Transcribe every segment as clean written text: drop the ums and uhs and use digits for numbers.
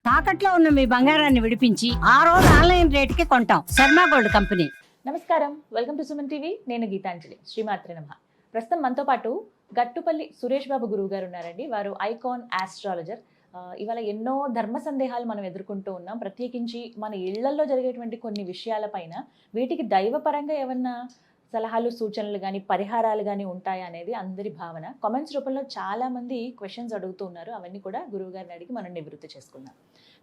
తాకట్లో ఉన్న మీ బంగారాన్ని విడిపించి ఆ రోజు ఆన్లైన్ రేటుకి కొంటాం. Sharma gold company. నమస్కారం, వెల్కమ్ టు సుమన్ టీవీ. నేను గీతాంజలి. శ్రీమాత్రే నమః. ప్రస్తుతం మనతో పాటు గట్టుపల్లి సురేష్ బాబు గురువు గారు ఉన్నారండి. వారు ఐకాన్ ఆస్ట్రాలజర్. ఇవాళ ఎన్నో ధర్మ సందేహాలు మనం ఎదుర్కొంటూ ఉన్నాం. ప్రత్యేకించి మన ఇళ్లలో జరిగేటువంటి కొన్ని విషయాలపైన వీటికి దైవపరంగా ఏమన్నా సలహాలు, సూచనలు కానీ, పరిహారాలు కానీ ఉంటాయా అనేది అందరి భావన. కామెంట్స్ రూపంలో చాలా మంది క్వశ్చన్స్ అడుగుతూ ఉన్నారు. అవన్నీ కూడా గురువు గారిని అడిగి మనం నివృత్తి చేసుకుందాం.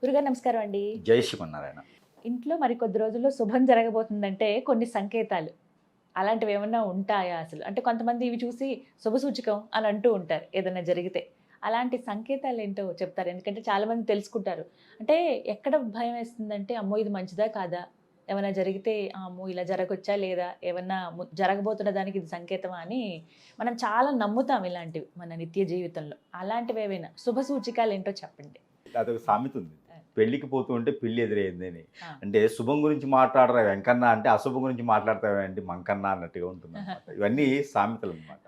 గురుగారు నమస్కారం అండి. జై శ్రీమన్నారాయణ. ఇంట్లో మరి కొద్ది రోజుల్లో శుభం జరగబోతుందంటే కొన్ని సంకేతాలు అలాంటివి ఏమన్నా ఉంటాయా అసలు? అంటే కొంతమంది ఇవి చూసి శుభ సూచకం అని అంటూ ఉంటారు ఏదైనా జరిగితే. అలాంటి సంకేతాలు ఏంటో చెప్తారు? ఎందుకంటే చాలా మంది తెలుసుకుంటారు. అంటే ఎక్కడ భయం వేస్తుందంటే అమ్మో ఇది మంచిదా కాదా, ఏమైనా జరిగితే అమ్మో ఇలా జరగొచ్చా లేదా, ఏమన్నా జరగబోతున్న దానికి ఇది సంకేతమా అని మనం చాలా నమ్ముతాం ఇలాంటివి మన నిత్య జీవితంలో. అలాంటివి ఏవైనా శుభ సూచికలు ఏంటో చెప్పండి. అదొక సామెత ఉంది, పెళ్లికి పోతూ ఉంటే పెళ్లి ఎదురైంది అని. అంటే శుభం గురించి మాట్లాడరా వెంకన్న అంటే అశుభం గురించి మాట్లాడతావేంటి మంకన్న అన్నట్టుగా ఉంటుంది అనమాట. ఇవన్నీ సామెతలు అనమాట.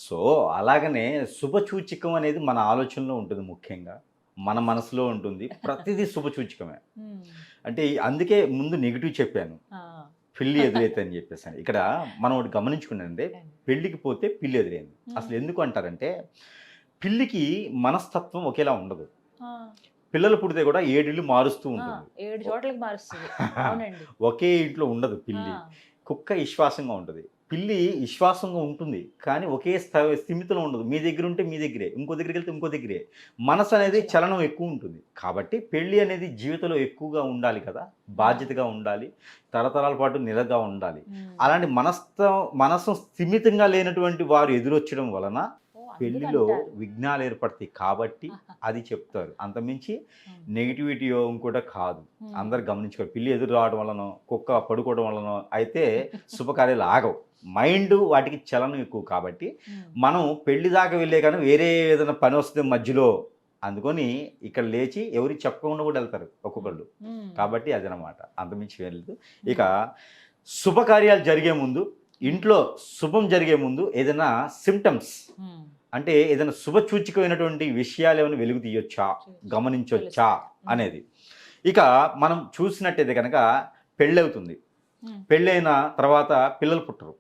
సో అలాగనే శుభసూచికం అనేది మన ఆలోచనలో ఉంటుంది, ముఖ్యంగా మన మనసులో ఉంటుంది. ప్రతిదీ శుభసూచికమే. అంటే అందుకే ముందు నెగిటివ్ చెప్పాను, పెళ్లి ఎదురైతే అని చెప్పేసాను. ఇక్కడ మనం ఒకటి గమనించుకున్నానంటే పెళ్లికి పోతే పిల్లి ఎదురైంది. అసలు ఎందుకు అంటారంటే పిల్లికి మనస్తత్వం ఒకేలా ఉండదు. పిల్లలు పుడితే కూడా 7 ఇళ్ళు మారుస్తూ ఉంటుంది, 7 చోట్లకి మారుస్తుంది. ఒకే ఇంట్లో ఉండదు పిల్లి. కుక్క విశ్వాసంగా ఉంటుంది, పిల్లి విశ్వాసంగా ఉంటుంది, కానీ ఒకే స్థిమితిలో ఉండదు. మీ దగ్గర ఉంటే మీ దగ్గరే, ఇంకో దగ్గరికి వెళ్తే ఇంకో దగ్గరే. మనసు అనేది చలనం ఎక్కువ ఉంటుంది. కాబట్టి పెళ్ళి అనేది జీవితంలో ఎక్కువగా ఉండాలి కదా, బాధ్యతగా ఉండాలి, తరతరాల పాటు నిలగా ఉండాలి. అలాంటి మనసు స్థిమితంగా లేనటువంటి వారు ఎదురొచ్చడం వలన పెళ్లిలో విఘ్నాలు ఏర్పడతాయి. కాబట్టి అది చెప్తారు. అంతమించి నెగిటివిటీ కూడా కాదు. అందరు గమనించుకోవాలి. పిల్లి ఎదురు రావడం వలన, కుక్క పడుకోవడం వలన అయితే శుభకార్యాలు ఆగవు. మైండ్ వాటికి చలనం ఎక్కువ. కాబట్టి మనం పెళ్లి దాకా వెళ్ళే కానీ వేరే ఏదైనా పని వస్తుంది మధ్యలో అందుకొని ఇక్కడ లేచి ఎవరికి చెప్పకుండా కూడా వెళ్తారు ఒక్కొక్కళ్ళు. కాబట్టి అదనమాట, అంతమించి వెళ్ళదు. ఇక శుభకార్యాలు జరిగే ముందు, ఇంట్లో శుభం జరిగే ముందు ఏదైనా సిమ్టమ్స్ అంటే ఏదైనా శుభసూచికమైనటువంటి విషయాలు ఏమైనా వెలుగు తీయొచ్చా, గమనించవచ్చా అనేది. ఇక మనం చూసినట్టయితే కనుక పెళ్ళవుతుంది, పెళ్ళైన తర్వాత పిల్లలు పుట్టరు.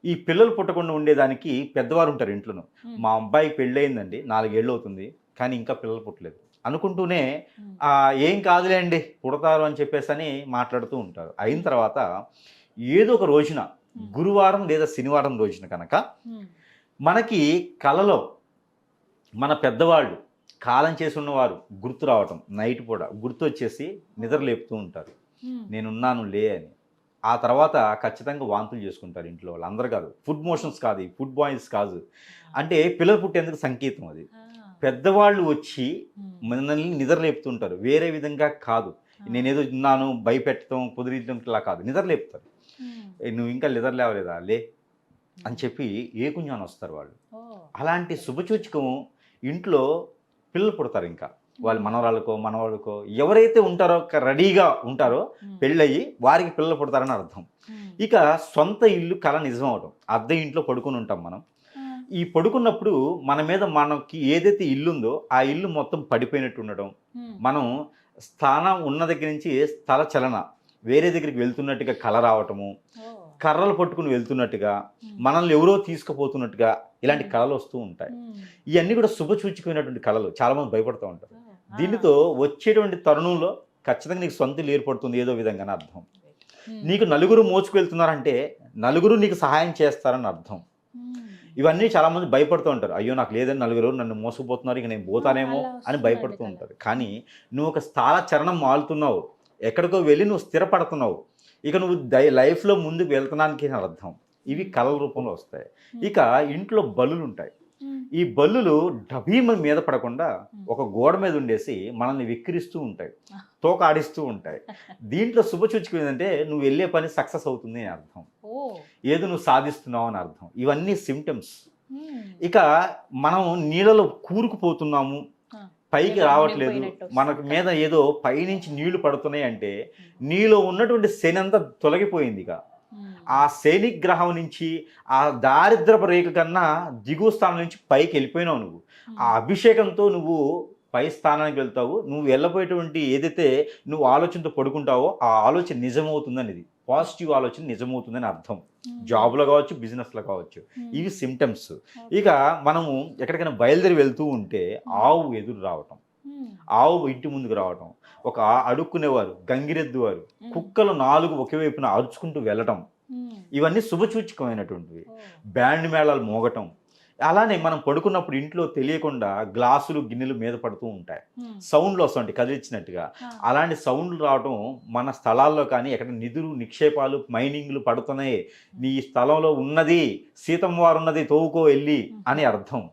ఈ పిల్లలు పుట్టకుండా ఉండేదానికి పెద్దవారు ఉంటారు ఇంట్లోనూ. మా అబ్బాయికి పెళ్ళయిందండి, 4 ఏళ్ళు అవుతుంది, కానీ ఇంకా పిల్లలు పుట్టలేదు అనుకుంటూనే ఏం కాదులేండి పుడతారు అని చెప్పేసి అని మాట్లాడుతూ ఉంటారు. అయిన తర్వాత ఏదో ఒక రోజున, గురువారం లేదా శనివారం రోజున కనుక మనకి కలలో మన పెద్దవాళ్ళు, కాలం చేసి ఉన్నవారు గుర్తు రావటం, నైట్ పూట గుర్తు వచ్చేసి నిద్ర లేపుతూ ఉంటారు, నేనున్నాను లే అని. ఆ తర్వాత ఖచ్చితంగా వాంతులు చేసుకుంటారు ఇంట్లో వాళ్ళు. అందరు కాదు, ఫుడ్ మోషన్స్ కాదు, ఫుడ్ బాయిల్స్ కాదు. అంటే పిల్లలు పుట్టేందుకు సంకేతం అది. పెద్దవాళ్ళు వచ్చి మనల్ని నిద్ర లేపుతుంటారు, వేరే విధంగా కాదు. నేనేదో ఉన్నాను భయపెట్టడం కుదిరించడం ఇలా కాదు, నిద్ర లేపుతారు. నువ్వు ఇంకా నిద్ర లేవలేదా లే అని చెప్పి ఏకుഞ്ഞాన్ని వస్తారు వాళ్ళు. అలాంటి శుభసూచకం ఇంట్లో పిల్లలు పుడతారు. ఇంకా వాళ్ళు మనవరాళ్ళకో మనవాళ్ళకో ఎవరైతే ఉంటారో రెడీగా ఉంటారో పెళ్ళయి వారికి పిల్లలు పుడతారని అర్థం. ఇక సొంత ఇల్లు కళ నిజం అవడం. అద్దె ఇంట్లో పడుకుని ఉంటాం మనం. ఈ పడుకున్నప్పుడు మన మీద మనకి ఏదైతే ఇల్లు ఉందో ఆ ఇల్లు మొత్తం పడిపోయినట్టు ఉండడం, మనం స్థానం ఉన్న దగ్గర నుంచి స్థల చలన వేరే దగ్గరికి వెళ్తున్నట్టుగా కళ రావటము, కర్రలు పట్టుకుని వెళ్తున్నట్టుగా, మనల్ని ఎవరో తీసుకుపోతున్నట్టుగా ఇలాంటి కళలు వస్తూ ఉంటాయి. ఇవన్నీ కూడా శుభసూచకమైనటువంటి కళలు. చాలామంది భయపడుతూ ఉంటారు. దీనితో వచ్చేటువంటి తరుణంలో ఖచ్చితంగా నీకు సొంత ఇల్లు ఏర్పడుతుంది ఏదో విధంగా అర్థం. నీకు నలుగురు మోసుకు వెళ్తున్నారంటే నలుగురు నీకు సహాయం చేస్తారని అర్థం. ఇవన్నీ చాలామంది భయపడుతూ ఉంటారు. అయ్యో నాకు లేదని నలుగురు నన్ను మోసుకుపోతున్నారు, ఇక నేను పోతానేమో అని భయపడుతూ ఉంటారు. కానీ నువ్వు ఒక స్థాన చరణం మారుతున్నావు, ఎక్కడికో వెళ్ళి నువ్వు స్థిరపడుతున్నావు, ఇక నువ్వు లైఫ్లో ముందుకు వెళ్తున్నానికి అర్థం. ఇవి కళల రూపంలో వస్తాయి. ఇక ఇంట్లో బల్లులు ఉంటాయి. ఈ బల్లులు డబీమ మీద పడకుండా ఒక గోడ మీద ఉండేసి మనల్ని విక్కిరిస్తూ ఉంటాయి, తోక ఆడిస్తూ ఉంటాయి. దీంట్లో శుభసూచకం ఏంటంటే నువ్వు వెళ్ళే పని సక్సెస్ అవుతుంది అని అర్థం, ఏదో నువ్వు సాధిస్తున్నావు అని అర్థం. ఇవన్నీ సిమ్టమ్స్. ఇక మనం నీళ్ళలో కూరుకుపోతున్నాము, పైకి రావట్లేదు, మనకు మీద ఏదో పైనుంచి నీళ్లు పడుతున్నాయి అంటే నీలో ఉన్నటువంటి శని అంతా తొలగిపోయింది. ఇక ఆ శని గ్రహం నుంచి ఆ దారిద్రపు రేఖ కన్నా దిగువ స్థానం నుంచి పైకి వెళ్ళిపోయినావు. నువ్వు ఆ అభిషేకంతో నువ్వు పై స్థానానికి వెళ్తావు, నువ్వు వెళ్ళబోయేటువంటి ఏదైతే నువ్వు ఆలోచనతో పడుకుంటావో ఆ ఆలోచన నిజమవుతుందని, ఇది పాజిటివ్ ఆలోచన నిజమవుతుందని అర్థం. జాబ్లో కావచ్చు, బిజినెస్లో కావచ్చు. ఇవి సిమ్టమ్స్. ఇక మనము ఎక్కడికైనా బయలుదేరి వెళ్తూ ఉంటే ఆవు ఎదురు రావటం, ఆవు ఇంటి ముందుకు రావటం, ఒక అడుక్కునేవారు, గంగిరెద్దు వారు, కుక్కలు 4 ఒకే వైపున అరుచుకుంటూ వెళ్ళటం, ఇవన్నీ శుభసూచకమైనటువంటివి. బ్యాండ్ మేళాలు మోగటం, అలానే మనం పడుకున్నప్పుడు ఇంట్లో తెలియకుండా గ్లాసులు గిన్నెలు మీద పడుతూ ఉంటాయి, సౌండ్లు వస్తుంటాయి కదిలిచ్చినట్టుగా. అలాంటి సౌండ్లు రావడం మన స్థలాల్లో కానీ ఎక్కడ నిధులు నిక్షేపాలు మైనింగ్లు పడుతున్నాయి, నీ స్థలంలో ఉన్నది సీతమ్మ వారు ఉన్నది తోవుకో వెళ్ళి అని అర్థం.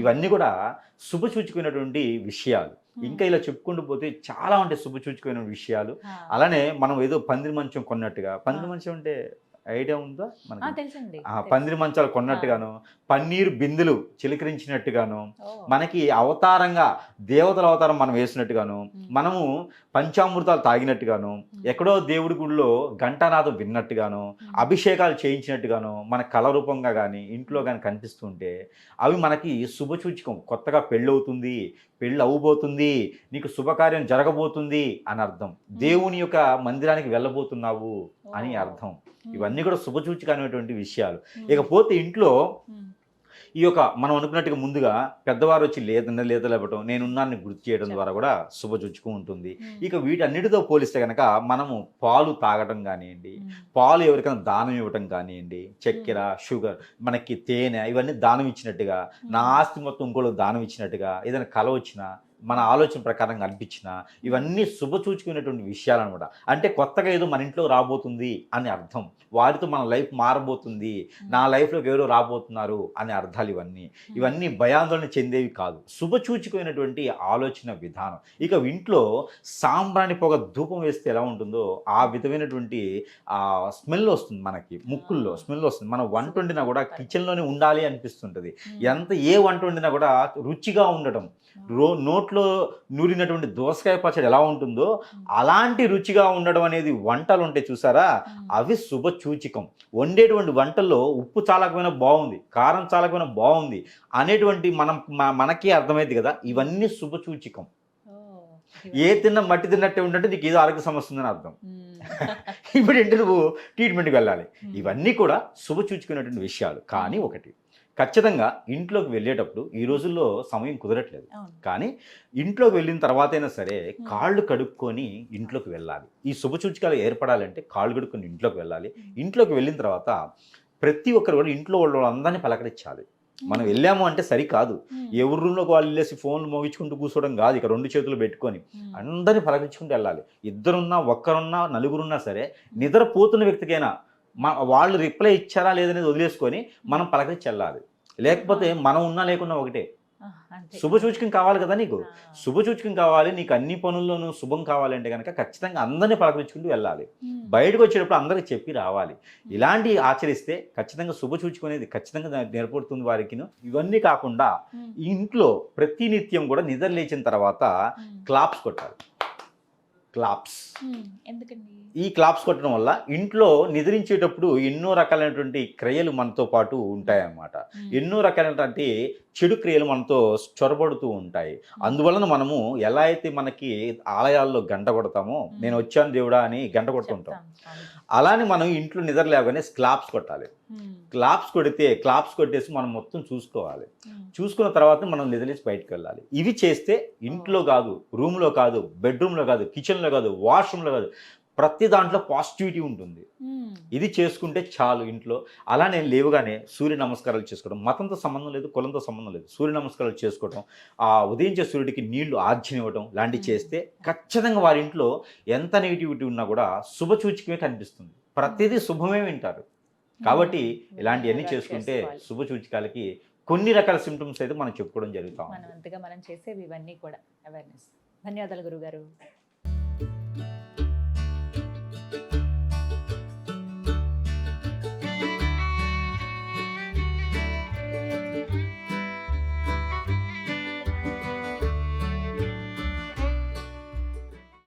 ఇవన్నీ కూడా శుభసూచకమైనటువంటి విషయాలు. ఇంకా ఇలా చెప్పుకుంటూ పోతే చాలా ఉంటాయి శుభసూచకమైన విషయాలు. అలానే మనం ఏదో పందిరి మంచం కొన్నట్టుగా, పందిరి మంచం అంటే ఐడియా ఉందా మనకి? పందిరి మంచాలు కొన్నట్టుగాను, పన్నీరు బిందులు చిలకరించినట్టుగాను, మనకి అవతారంగా దేవతల అవతారం మనం వేసినట్టుగాను, మనము పంచామృతాలు తాగినట్టుగాను, ఎక్కడో దేవుడి గుడిలో ఘంటానాదం విన్నట్టుగాను, అభిషేకాలు చేయించినట్టుగాను మన కళ రూపంగా కానీ ఇంట్లో కానీ కనిపిస్తుంటే అవి మనకి శుభసూచకం. కొత్తగా పెళ్ళవుతుంది, పెళ్ళి అవ్వబోతుంది, నీకు శుభకార్యం జరగబోతుంది అని అర్థం. దేవుని యొక్క మందిరానికి వెళ్ళబోతున్నావు అని అర్థం. ఇవన్నీ కూడా శుభసూచకమైనటువంటి విషయాలు. ఇకపోతే ఇంట్లో ఈ యొక్క మనం అనుకున్నట్టుగా ముందుగా పెద్దవారు వచ్చి లేదలేపటం, నేనున్నాన్ని గుర్తు చేయడం ద్వారా కూడా శుభసూచకం ఉంటుంది. ఇక వీటన్నిటితో పోలిస్తే కనుక మనము పాలు తాగటం కానివ్వండి, పాలు ఎవరికైనా దానం ఇవ్వటం కానివ్వండి, చక్కెర, షుగర్, మనకి తేనె, ఇవన్నీ దానం ఇచ్చినట్టుగా, నా ఆస్తి మొత్తం ఇంకోళ్ళకి దానం ఇచ్చినట్టుగా, ఏదైనా కల వచ్చినా మన ఆలోచన ప్రకారం కనిపించిన, ఇవన్నీ శుభసూచకమైనటువంటి విషయాలు అనమాట. అంటే కొత్తగా ఏదో మన ఇంట్లో రాబోతుంది అని అర్థం, వారితో మన లైఫ్ మారబోతుంది, నా లైఫ్లోకి ఎవరో రాబోతున్నారు అనే అర్థాలు ఇవన్నీ భయాందోళన చెందేవి కాదు, శుభసూచకమైనటువంటి ఆలోచన విధానం. ఇక ఇంట్లో సాంబ్రాణి పొగ ధూపం వేస్తే ఎలా ఉంటుందో ఆ విధమైనటువంటి స్మెల్ వస్తుంది, మనకి ముక్కుల్లో స్మెల్ వస్తుంది. మనం వంట వండినా కూడా కిచెన్లోనే ఉండాలి అనిపిస్తుంటుంది. ఏ వంట వండినా కూడా రుచిగా ఉండటం, నోట్లో నూరినటువంటి దోసకాయ పచ్చడి ఎలా ఉంటుందో అలాంటి రుచిగా ఉండడం అనేది వంటలు ఉంటాయి చూసారా, అవి శుభసూచకం. వండేటువంటి వంటల్లో ఉప్పు చాలకపోయినా బాగుంది, కారం చాలకపోయినా బాగుంది అనేటువంటి మనకి అర్థమైంది కదా, ఇవన్నీ శుభసూచకం. ఏ తిన్న మట్టి తిన్నట్టే ఉంటే నీకు ఏదో ఆరోగ్య సమస్య ఉందని అర్థం. ఇప్పుడు ఏంటి, నువ్వు ట్రీట్మెంట్కి వెళ్ళాలి. ఇవన్నీ కూడా శుభసూచకమైనటువంటి విషయాలు. కానీ ఒకటి ఖచ్చితంగా ఇంట్లోకి వెళ్ళేటప్పుడు ఈ రోజుల్లో సమయం కుదరట్లేదు, కానీ ఇంట్లోకి వెళ్ళిన తర్వాత అయినా సరే కాళ్ళు కడుక్కొని ఇంట్లోకి వెళ్ళాలి. ఈ శుభసూచకాలు ఏర్పడాలంటే కాళ్ళు కడుక్కొని ఇంట్లోకి వెళ్ళాలి. ఇంట్లోకి వెళ్ళిన తర్వాత ప్రతి ఒక్కరు కూడా ఇంట్లో వాళ్ళందరినీ పలకరించాలి. మనం వెళ్ళాము అంటే సరికాదు, ఎవరి రూమ్లోకి వాళ్ళు వెళ్ళేసి ఫోన్లు మోగించుకుంటూ కూర్చోవడం కాదు. ఇక 2 చేతులు పెట్టుకొని అందరినీ పలకరించుకుంటూ వెళ్ళాలి. ఇద్దరున్నా, ఒక్కరున్నా, నలుగురున్నా సరే నిద్రపోతున్న వ్యక్తికైనా వాళ్ళు రిప్లై ఇచ్చారా లేదనేది వదిలేసుకొని మనం పలకరించి వెళ్ళాలి. లేకపోతే మనం ఉన్నా లేకున్నా ఒకటే. శుభసూచకం కావాలి కదా నీకు, శుభసూచకం కావాలి నీకు, అన్ని పనుల్లోనూ శుభం కావాలంటే కనుక ఖచ్చితంగా అందరినీ పలకరించుకుంటూ వెళ్ళాలి. బయటకు వచ్చేటప్పుడు అందరికి చెప్పి రావాలి. ఇలాంటివి ఆచరిస్తే ఖచ్చితంగా శుభసూచకం అనేది ఖచ్చితంగా ఏర్పడుతుంది వారికి. ఇవన్నీ కాకుండా ఇంట్లో ప్రతినిత్యం కూడా నిద్ర లేచిన తర్వాత క్లాప్స్ కొట్టాలి. క్లాప్స్ ఎందుకండి? ఈ క్లాప్స్ కొట్టడం వల్ల ఇంట్లో నిద్రించేటప్పుడు ఎన్నో రకాలైనటువంటి క్రియలు మనతో పాటు ఉంటాయన్నమాట. ఎన్నో రకాలైనటువంటి చెడు క్రియలు మనతో చొరబడుతూ ఉంటాయి. అందువలన మనము ఎలా అయితే మనకి ఆలయాల్లో గంట కొడతామో, నేను వచ్చాను దేవుడా అని గంట కొడుతుంటాం, అలానే మనం ఇంట్లో నిద్ర లేవగానే క్లాప్స్ కొట్టాలి. క్లాప్స్ కొట్టేసి మనం మొత్తం చూసుకోవాలి. చూసుకున్న తర్వాత మనం నిద్రలేసి బయటకు వెళ్ళాలి. ఇవి చేస్తే ఇంట్లో కాదు, రూమ్లో కాదు, బెడ్రూమ్లో కాదు, కిచెన్లో కాదు, వాష్రూమ్లో కాదు, ప్రతి దాంట్లో పాజిటివిటీ ఉంటుంది. ఇది చేసుకుంటే చాలు ఇంట్లో. అలానే లేవుగానే సూర్య నమస్కారాలు చేసుకోవడం, మతంతో సంబంధం లేదు, కులంతో సంబంధం లేదు, సూర్య నమస్కారాలు చేసుకోవడం, ఆ ఉదయించే సూర్యుడికి నీళ్లు ఆర్జనివ్వడం లాంటివి చేస్తే ఖచ్చితంగా వారి ఇంట్లో ఎంత నెగిటివిటీ ఉన్నా కూడా శుభసూచకమే కనిపిస్తుంది. ప్రతిదీ శుభమే వింటారు. కాబట్టి ఇలాంటివన్నీ చేసుకుంటే శుభసూచకాలకి కొన్ని రకాల సింప్టమ్స్ అయితే మనం చెప్పుకోవడం జరుగుతాం. మనం అంతగా మనం చేసేవి ఇవన్నీ కూడా అవేర్నెస్. ధన్యవాదాలు గురుగారు.